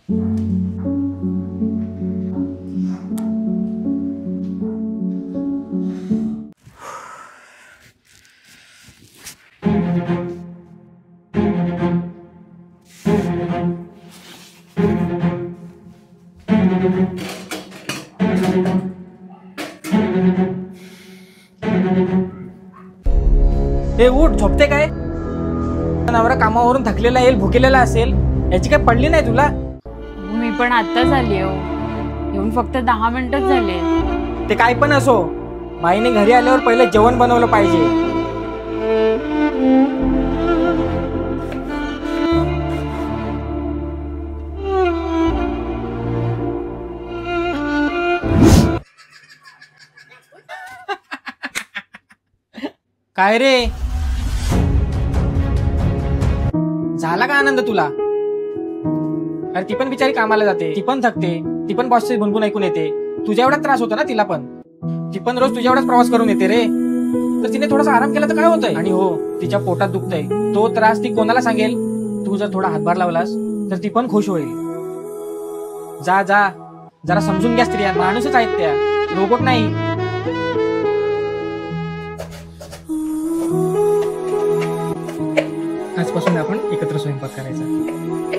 ए उठ, झोपते काय? नवरा कामावरून थकलेला येईल, भुकेलेला असेल, याची काय पडली नाही तुला? मी पण आत्ताच आली हो, येऊन फक्त 10 मिनिटच झाले. ते काय पण असो, माईने घरी आल्यावर पहिले जेवण बनवलं पाहिजे. काय रे, झाला का आनंद तुला? अरे ती पण बिचारी कामाला जाते, ती पण थकते, ती पण बॉसची भुणभुण ऐकून येते. तुझ्या एवढाच त्रास होतो ना तिला पण. ती पण रोज तुझ्या एवढाच प्रवास करून येते रे. तर तिने थोडासा आराम केला तर काय होतंय? आणि हो, तिच्या पोटात दुखतंय, तो त्रास ती कोणाला सांगेल? तू जर थोडा हातभार लावलास तर ती पण खुश होईल. जा जा, जरा समजून घ्या स्त्रिया, माणूसच आहेत त्या, रोबोट नाही. आजपासून आपण एकत्र स्वयंपाक करायचा.